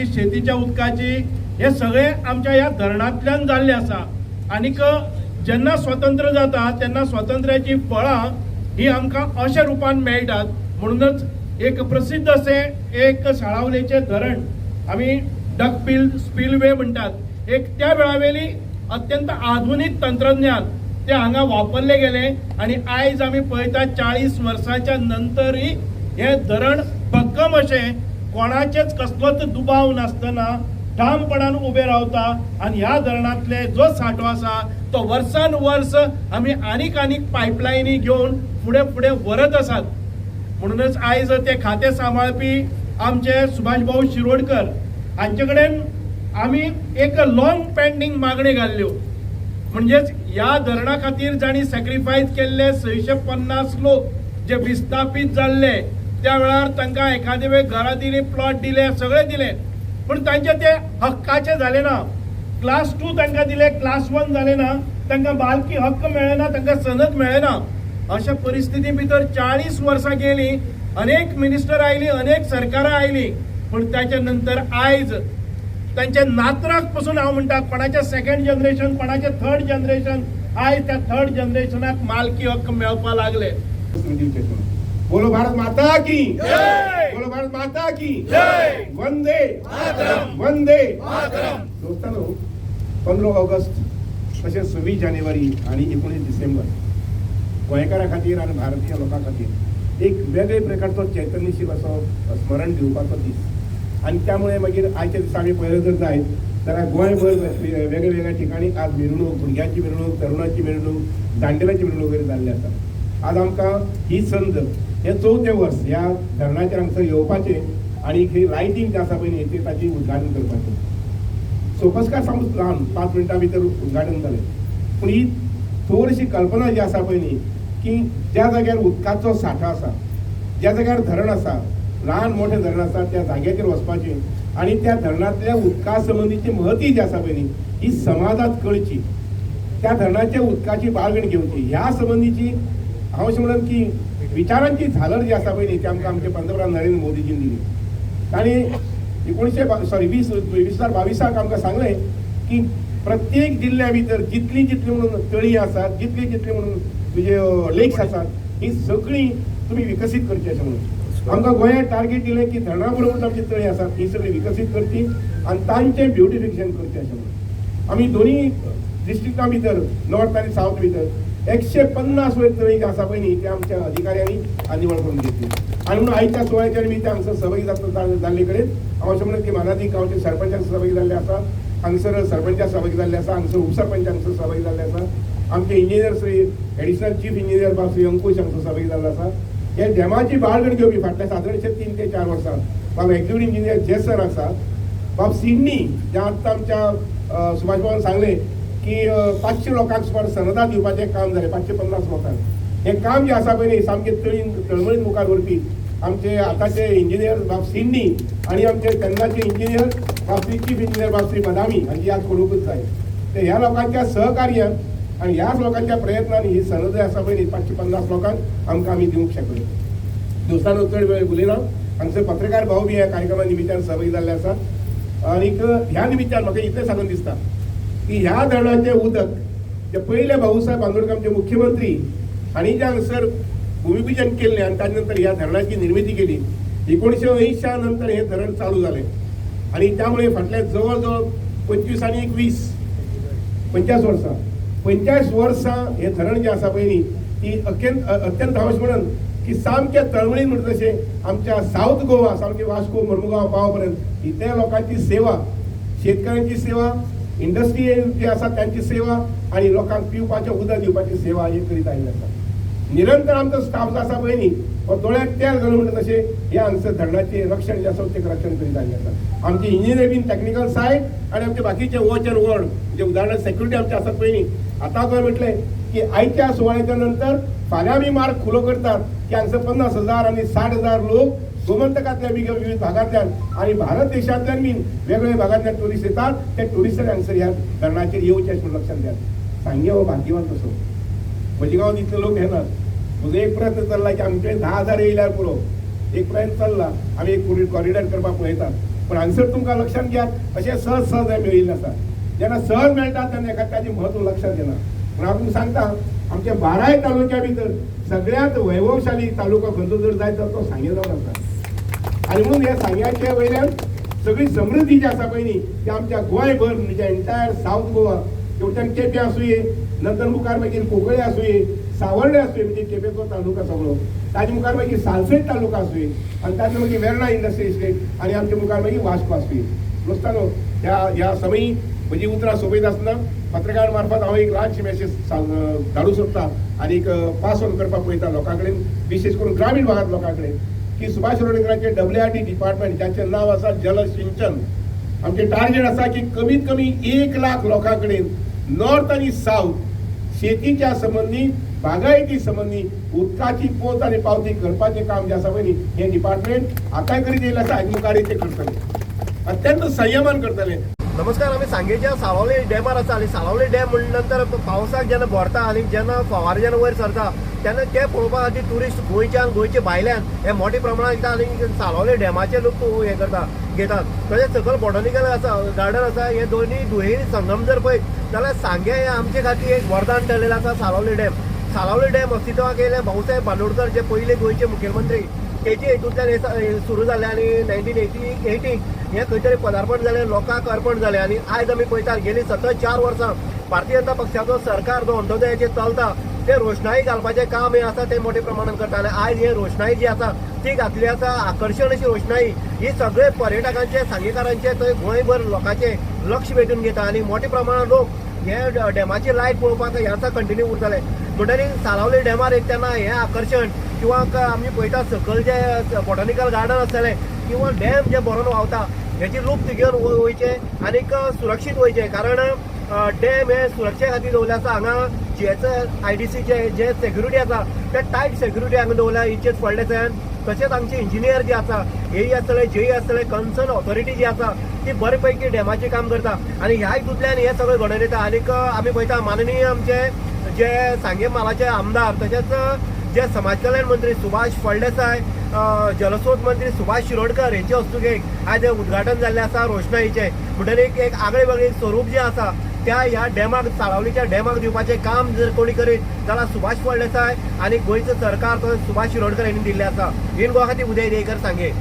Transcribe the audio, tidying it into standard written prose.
उदकाची, शेतीच्या उदकाची, हे सगळे आमच्या ह्या धरणांतल्यान जाल्ले आसा. आनीक जेन्ना स्वतंत्र जाता तेन्ना स्वातंत्र्याची फळां ही आमकां अशा रुपान मेळटात. म्हणूनच एक प्रसिद्ध अशें एक साळावलेचें धरण आमी डकबिल स्पिलवे म्हणटात, एक त्या वेळावेली अत्यंत आधुनीक तंत्रज्ञान ते हांगा वापरले गेले. आणि आयज आमी पळयतात 40 वर्सांच्या नंतरय हे धरण भक्कम अशें कोणाचेच कसलोच दुबाव नासतना ठामपणान उबें रावता. आनी ह्या धरणांतले जो सांठो आसा तो वर्सान वर्स आमी आनीक पायपलायनी घेवन फुडें फुडें व्हरत आसात. म्हणूनच आयज ते खातें सांबाळपी आमचे सुभाष भाऊ शिरोडकर हांचे कडेन आमी एक लॉंग पेंडिंग मागणी घाल्ल्यो. म्हणजेच ह्या धरणा खातीर जाणी सॅक्रिफायस केल्ले 650 लोक जे विस्थापीत जाल्ले, त्या वेळार तांकां एखादे वेळ घरां दिली, प्लॉट दिले, सगळे दिले, पण तांचे ते हक्काचे झाले ना. क्लास 2 तांकां दिले, क्लास 1 जाले ना, तांकां बालकी हक्क मेळना, तांकां सनद मेळना. अशा परिस्थिती भितर 40 वर्सां गेली, अनेक मिनिस्टर आयली, अनेक सरकारां आयली, पण त्याच्या नंतर आयज तांचे नातराक पासून हांव म्हणटा, कोणाचे 2nd जनरेशन, कोणाचे 3rd जनरेशन, आयज त्या 3rd जनरेशनाक मालकी हक्क मेळपा लागले. बोलो भारत माता की जय, बोलो भारत माता की जय, वंदे मातरम, वंदे मातरम. दोस्तांनो, 15 ऑगस्ट तशेंच 26 जानेवारी आणि 19 डिसेंबर गोंयकारां खातीर आणि भारतीय लोकां खातीर एक वेगळे प्रकारचो चैतन्यशील असो स्मरण दिवपाचो दीस. आणि त्यामुळे मागीर आयच्या दिसा आमी पळयलें जर जायत जाल्यार गोंयभर वेगळ्या ठिकाणी आज मिरवणूक, भुरग्यांची मिरवणूक, तरुणांची मिरवणूक, जाणटेल्यांची मिरवणूक वगैरे जाल्ली आसा. आज आमकां ही संद हे 4थें वर्स ह्या धरणाचेर हांगसर येवपाचें आणि ही लायटींग जे आसा पळय न्ही ती ताची उद्घाटन करपाचें. सोपस्कार सामूच ल्हान 5 मिनटां भितर उद्घाटन जालें. पूण ही थोडीशी कल्पना जी आसा पळय न्ही की ज्या जाग्यार उदकाचो सांठो आसा, ज्या जाग्यार धरण आसा, ल्हान मोठें धरण आसा, त्या जाग्याचेर वचपाचें आणि त्या धरणांतल्या उदका संबंधीची महती जी आसा पळय न्ही ही समाजात कळची, त्या धरणाच्या उदकाची बाळगण घेवची, ह्या संबंधीची हांव अशें म्हणन की विचारांची झालर जी आसा पळय न्ही ती आमकां आमचे पंतप्रधान नरेंद्र मोदीजीन दिली. तांणी 2022 आमकां सांगलें की प्रत्येक जिल्ल्या भितर जितली म्हणून तळी आसात, जितली म्हणून म्हणजे लेक्स आसात, ही सगळीं तुमी विकसीत करची अशें म्हणून आमकां गोंयांत टार्गेट दिलें की धरणा बरोबर आमची तळी आसात ही सगळी विकसीत करची आणि तांचें ब्युटिफिकेशन करचें अशें म्हणून. आमी दोन्ही डिस्ट्रिक्टां भितर, नॉर्थ आनी सावथ भितर 150 वयर तळी जी आसा पळय न्ही ती आमच्या अधिकाऱ्यांनी निवड करून घेतली. आणि म्हणून आयच्या सुवाळ्याचेर मी त्या हांगसर सहभागी जाल्ले कडेन हांव अशें म्हणत की मानादी गांवचे सरपंचाक सहभागी जाल्ले आसा, हांगसर सरपंचाक सहभागी जाल्ले आसा, हांगसर उपसरपंच हांगसर सहभागी जाल्ले आसा, आमचे engineer Shri additional chief engineer बाब श्री अंकुश हांगसर सहभागी जाल्लो आसा. हे डॅमाची बाळगण घेवपी फाटल्या सादारणशे 3 ते 4 वर्सां बाब एक्झिक्युटीव इंजिनियर जेसर आसा, बाब सिडनी जे आतां आमच्या सुभाष भावान सांगलें की 500 लोकांक सुमार सनदां दिवपाचें काम जालें, 550 लोकांक. हें काम जें आसा पळय न्ही सामकें तळमळीन मुखार व्हरपी आमचे आतांचे इंजिनियर बाब सिडनी आणि आमचे तेन्नाचे इंजिनियर बाब श्री चीफ इंजिनियर बाब श्री बदामी हांची याद करूंकच जाय. ते ह्या लोकांच्या सहकार्यान आणि ह्याच लोकांच्या प्रयत्नान ही सनद आसा पळय न्ही 550 लोकांक आमकां आमी दिवंक शकले. दोस्तानो चड वेळ उलयना, हांगसर पत्रकार भाऊ बी ह्या कार्यक्रमा निमित्यान सहभागी जाल्ले आसा. आनीक ह्या निमित्यान म्हाका इतलें सांगून दिसता की ह्या धरणाचें उदक जे पयले भाऊसाहेब बांदोडकर आमचे मुख्यमंत्री हांणी जे हांगसर भूमिपूजन केल्लें आणि ताचे नंतर ह्या धरणाची निर्मिती केली. 1980 नंतर हे धरण चालू जालें आणि त्यामुळे फाटल्या जवळ जवळ 25 आणि 20 50 वर्सां 50 वर्सां हे धरण जे आसा पळय न्ही ती अत्यंत हांव अशें म्हणन की सामकें तळमळीन म्हणटा तशें आमच्या सावथ गोवा सामकें वास्को मडमुगांव पावो पर्यंत इतल्या लोकांची सेवा, शेतकऱ्यांची सेवा, इंडस्ट्री जी आसा त्यांची सेवा आणि लोकांक पिवपाचें उदक दिवपाची सेवा हे करीत आयिल्ले आसा. निरंतर आमचो स्टाफ जो आसा पळय न्ही हो दोळ्याक तेल घालून म्हणटा तशें हे हांगसर धरणाचें रक्षण जें आसा तें रक्षण करीत आयिल्लें आसा. आमचे इंजिनियर बीन टॅक्निकल सायड आणि आमचे बाकीचे वॉच अँड वर्ड म्हणजे उदाहरणार्थ सेक्युरिटी आमचे आसात पळय न्ही. आतां गोंय म्हटलें की आयच्या सुवाळ्याच्या नंतर फाल्यां आमी मार्ग खुलो करतात की हांगसर 50,000 आणि 60,000 लोक गोमंतकातल्या विविध भागांतल्यान आणि भारत देशांतल्यान बीन वेगवेगळ्या भागांतल्यान टुरिस्ट येतात. ते टुरिस्टांक हांगसर ह्या धरणाचेर येवचे अशें लक्षात घ्यात. सांगे हो भाग्यवान तसो म्हजे गांवांत इतले लोक येनात. म्हजो एक प्रयत्न चल्ला की आमचे 10,000 येयल्यार पुरो. एक प्रयत्न चल्ला आमी एक कॉरिडॉर करपाक पळयतात. पण आन्सर तुमकां लक्षात घ्या अशें सहज सहज मेळिल्लें आसा जेन्ना सहज मेळटा तेन्ना एका ताजें म्हत्व लक्षात येना पूण हांव तुमकां सांगता आमच्या 12 तालुक्या भितर सगळ्यांत वैभवशाली तालुका खंयचो जर जायत जाल्यार तो सांगे जावन आसा आनी म्हणून ह्या सांग्याच्या वयल्यान सगळी समृद्धी जी आसा पळय न्ही ती आमच्या गोंयभर म्हणजे एंटायर साऊथ गोवा शेवट्यान केपें आसूंये नंतर मुखार मागीर कोंकळे आसूंये सावर्डे आसूंये म्हणजे केपेंचो तालुका सगळो ताजे मुखार मागीर सालसेट तालुका आसूंये आनी ताजे मागीर वेर्णा इंडस्ट्री इस्टेट आनी आमच्या मुखार मागीर वास्को आसूंये नुसता न्हू ह्या समयी म्हजी उतरां सोंपयता आसतना पत्रकार मार्फत हांव एक ल्हानशी मॅसेज धाडूं सोदता आनी पास ऑन करपाक पळयता लोकां कडेन विशेश करून ग्रामीण भागांत लोकां कडेन की सुभाष रोडेकरांचे WRD डिपार्टमेंट जाचें नांव आसा जल सिंचन आमचें टार्गेट आसा की कमीत कमी 1 लाख लोकां कडेन नॉर्थ आनी साऊथ शेतीच्या संबंधी बागायती संबंधी उदकाची पोत आनी पावती करपाचें काम जें आसा पळय न्ही हें डिपार्टमेंट आतांय करीत येयलें आसा हाजे मुखार ते करतले अत्यंत संयमान करतले. नमस्कार. आम्ही सांगेच्या साळावले डॅमार आसा आनी साळावले डॅम म्हणले नंतर पावसाक जेन्ना भरता आनी जेन्ना फवार जेन्ना वयर सरता तेन्ना ते पळोवपा खातीर ट्युरिस्ट गोंयच्यान गोंयचे भायल्यान हे मोठे प्रमाणात येता आनी साळावले डॅमाचे लोक हे करता घेतात. तशेंच सकयल बॉटनिकल आसा गार्डन आसा हे दोन्ही दुहेरी संगम जर पळयत जाल्यार सांगे हे आमचे खातीर एक वरदान ठरलेलें आसा साळावले डॅम. साळावले डॅम अस्तित्वाक येयले भाऊसाहेब बांदोडकर जे पयले गोंयचे मुखेलमंत्री तेचे हेतूंतल्यान हे सुरू जालें आनी 1980 हे खंय तरी पदार्पण जालें लोकांक अर्पण जालें आनी आयज आमी पळयतात गेलीं सतत 4 वर्सां भारतीय जनता पक्षाचो सरकार जो अंत्योदयाचेर चलता ते रोशनाई घालपाचें काम हे आसा ते मोठ्या प्रमाणात करता आनी आयज हे रोशनाई जी आसा ती घातली आसा आकर्शण अशी रोशनाई ही सगळे पर्यटकांचे सांगेकारांचे थंय गोंयभर लोकांचे लक्ष वेधून घेता आनी मोठ्या प्रमाणात लोक हे डॅमाची लायट पळोवपाक हे आसा कंटिन्यू उरतले. म्हणटकीर साळावले डॅमार एक तेन्ना हें आकर्शण किंवा आमी पळयता सकयल जे बॉटनिकल गार्डन आसतलें किंवा डॅम जे भरून व्हांवता हेची लुप्त घेवन वयचे आनीक सुरक्षीत वयचे कारण डॅम हे सुरक्षे खातीर दवरले आसा. हांगा GSIDC जे सेक्युरिटी आसा ते टायट सेक्युरिटी हांगा दवरल्या इचेच फुडल्याच्यान. तशेंच आमचे इंजिनियर जे आसा AE आसतले JE आसतले कन्सर्न ऑथॉरिटी जी आसा ती बरे पैकी डॅमाचें काम करता आनी ह्या हितूंतल्यान हे सगळें घडोवन येता. आनीक आमी पळयता माननीय आमचे जे सांगे म्हालाचे आमदार तशेंच जे समाज कल्याण मंत्री सुभाष फळदेसाय जलस्रोत मंत्री सुभाष शिरोडकर हेचे हस्तुकेक आयज उद्घाटन जाल्लें आसा रोशनाईचें. म्हणटकीर एक आगळे वेगळे स्वरूप जें आसा त्या ह्या डॅमाक साळावलीच्या डॅमाक दिवपाचें काम जर कोणी करीत जाल्यार सुभाष फळदेसाय आनी गोंयचो सरकार तो सुभाष शिरोडकर हांणी दिल्लें आसा. इन गोवा खातीर उदय देयकर सांगे.